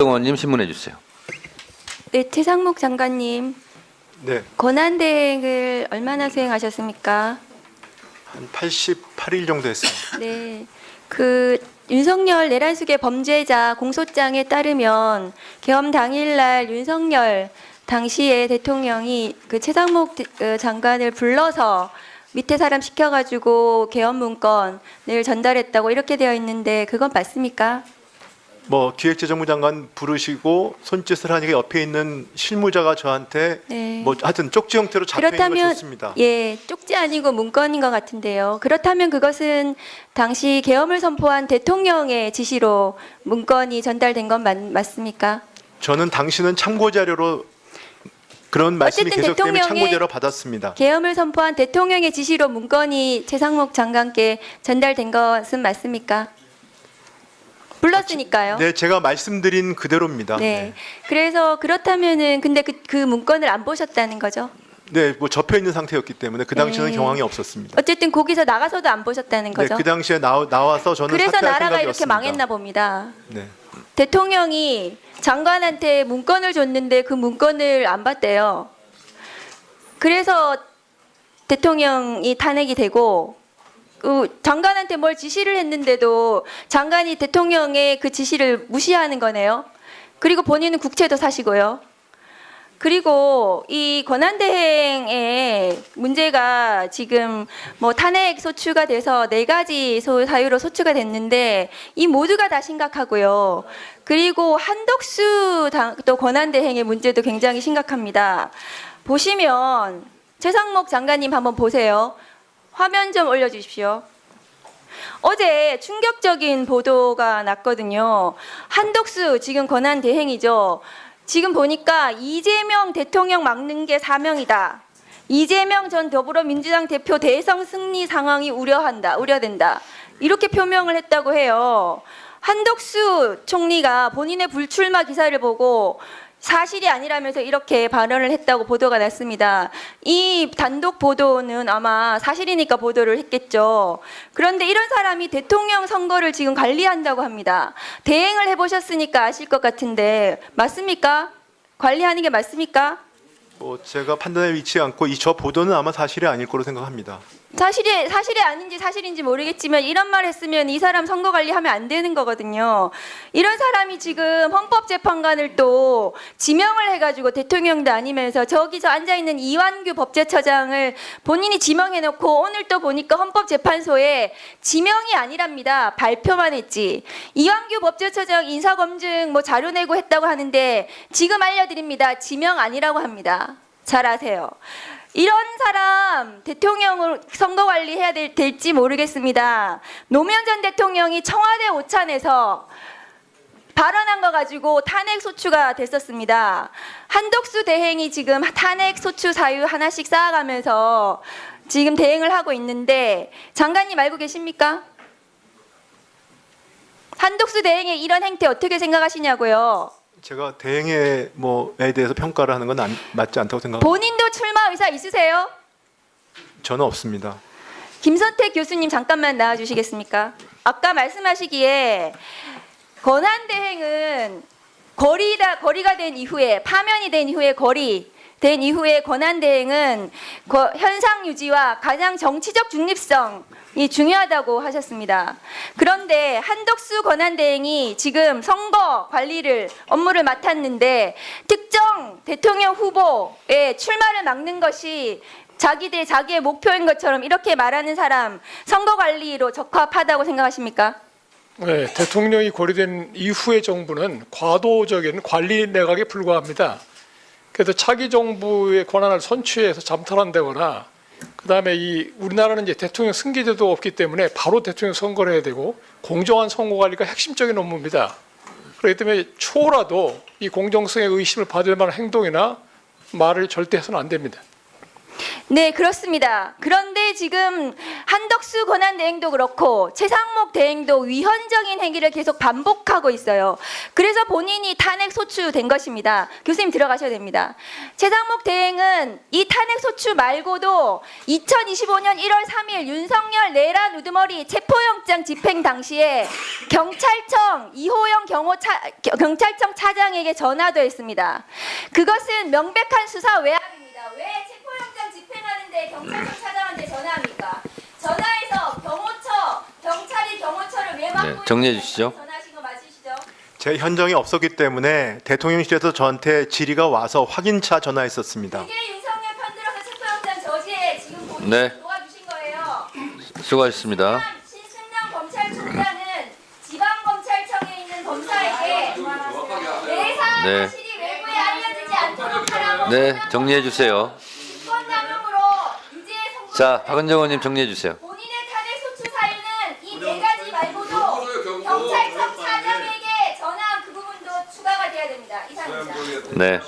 의원님 신문해 주세요. 네, 최상목 장관님. 네, 권한대행을 얼마나 수행하셨습니까? 한 88일 정도 했습니다. 네, 윤석열 내란숙의 범죄자 공소장에 따르면 계엄 당일날 윤석열 당시에 대통령이 최상목 장관을 불러서 밑에 사람 시켜가지고 계엄 문건을 전달했다고 이렇게 되어 있는데 그건 맞습니까? 뭐 기획재정부 장관 부르시고 손짓을 하니까 옆에 있는 실무자가 저한테 네. 뭐 하여튼 쪽지 형태로 잡혀 있는 걸 줬습니다. 예, 쪽지 아니고 문건인 것 같은데요. 그렇다면 그것은 당시 계엄을 선포한 대통령의 지시로 문건이 전달된 건 맞습니까? 저는 당신은 참고 자료로 그런 말씀이 어쨌든 계속되면 참고 대통령의 자료 받았습니다. 계엄을 선포한 대통령의 지시로 문건이 최상목 장관께 전달된 것은 맞습니까? 불렀으니까요. 네, 제가 말씀드린 그대로입니다. 네. 그래서 그렇다면은 근데 그 문건을 안 보셨다는 거죠? 네, 뭐 접혀 있는 상태였기 때문에 그 당시에는 네. 경황이 없었습니다. 어쨌든 거기서 나가서도 안 보셨다는 네, 거죠? 그 당시에 나와서 저는 그래서 사퇴할 나라가 이렇게 생각이었습니다. 망했나 봅니다. 네. 대통령이 장관한테 문건을 줬는데 그 문건을 안 봤대요. 그래서 대통령이 탄핵이 되고 장관한테 뭘 지시를 했는데도 장관이 대통령의 그 지시를 무시하는 거네요. 그리고 본인은 국채도 사시고요. 그리고 이 권한대행의 문제가 지금 뭐 탄핵 소추가 돼서 4가지 사유로 소추가 됐는데 이 모두가 다 심각하고요. 그리고 한덕수 또 권한대행의 문제도 굉장히 심각합니다. 보시면 최상목 장관님 한번 보세요. 화면 좀 올려주십시오. 어제 충격적인 보도가 났거든요. 한덕수 지금 권한대행이죠. 지금 보니까 이재명 대통령 막는 게 사명이다. 이재명 전 더불어민주당 대표 대선 승리 상황이 우려된다. 이렇게 표명을 했다고 해요. 한덕수 총리가 본인의 불출마 기사를 보고 사실이 아니라면서 이렇게 발언을 했다고 보도가 났습니다. 이 단독 보도는 아마 사실이니까 보도를 했겠죠. 그런데 이런 사람이 대통령 선거를 지금 관리한다고 합니다. 대행을 해보셨으니까 아실 것 같은데 맞습니까? 관리하는 게 맞습니까? 뭐 제가 판단에 위치하지 않고 저 보도는 아마 사실이 아닐 거로 생각합니다. 사실이 아닌지 사실인지 모르겠지만 이런 말 했으면 이 사람 선거 관리하면 안 되는 거거든요. 이런 사람이 지금 헌법재판관을 또 지명을 해가지고 대통령도 아니면서 저기서 앉아있는 이완규 법제처장을 본인이 지명해놓고 오늘 또 보니까 헌법재판소에 지명이 아니랍니다. 발표만 했지. 이완규 법제처장 인사검증 뭐 자료 내고 했다고 하는데 지금 알려드립니다. 지명 아니라고 합니다. 잘 아세요. 이런 사람 대통령을 선거 관리해야 될지 모르겠습니다. 노무현 전 대통령이 청와대 오찬에서 발언한 거 가지고 탄핵 소추가 됐었습니다. 한덕수 대행이 지금 탄핵 소추 사유 하나씩 쌓아가면서 지금 대행을 하고 있는데 장관님 알고 계십니까? 한덕수 대행의 이런 행태 어떻게 생각하시냐고요? 제가 대행에 뭐에 대해서 평가를 하는 건 맞지 않다고 생각합니다. 본인도 출마 의사 있으세요? 저는 없습니다. 김선택 교수님 잠깐만 나와주시겠습니까? 아까 말씀하시기에 권한대행은 거리가 된 이후에 파면이 된 이후에 된 이후에 권한대행은 현상 유지와 가장 정치적 중립성이 중요하다고 하셨습니다. 그런데 한덕수 권한대행이 지금 선거 관리를 업무를 맡았는데 특정 대통령 후보의 출마를 막는 것이 자기의 목표인 것처럼 이렇게 말하는 사람 선거 관리로 적합하다고 생각하십니까? 네, 대통령이 고려된 이후의 정부는 과도적인 관리 내각에 불과합니다. 그래서 차기 정부의 권한을 선취해서 잠탈한다거나 그다음에 우리나라는 이제 대통령 승계제도가 없기 때문에 바로 대통령 선거를 해야 되고 공정한 선거 관리가 핵심적인 업무입니다. 그렇기 때문에 초라도 이 공정성의 의심을 받을 만한 행동이나 말을 절대 해서는 안 됩니다. 네, 그렇습니다. 그런데 지금 한덕수 권한대행도 그렇고 최상목 대행도 위헌적인 행위를 계속 반복하고 있어요. 그래서 본인이 탄핵 소추된 것입니다. 교수님 들어가셔야 됩니다. 최상목 대행은 이 탄핵 소추 말고도 2025년 1월 3일 윤석열 내란 우두머리 체포영장 집행 당시에 경찰청 이호영 경찰청 차장에게 전화도 했습니다. 그것은 명백한 수사 외압입니다. 왜 체포영장 집행하는데 경찰청 차장한테 전화합니까? 전화해서 경찰이 경호처를 왜 막고 네, 정리해 있는지 주시죠. 전화하신 거 맞으시죠? 제 현정이 없었기 때문에 대통령실에서 저한테 질의가 와서 확인차 전화했었습니다. 그게 윤석열 편들어서 체포영장 저지에 지금 본인이 네. 도와주신 거예요. 수고하셨습니다. 신승남 검찰총장은 지방검찰청에 있는 검사에게 내사 네. 사실이 외부에 알려지지 않도록 하라고 네, 정리해 주세요. 인권남용으로 유죄 선고. 자, 박은정 의원님 정리해 주세요. 본인의 탄핵 소추 사유는 이 네 가지 말고도 경찰청 차장에게 전화한 그 부분도 추가가 돼야 됩니다. 이상입니다. 네.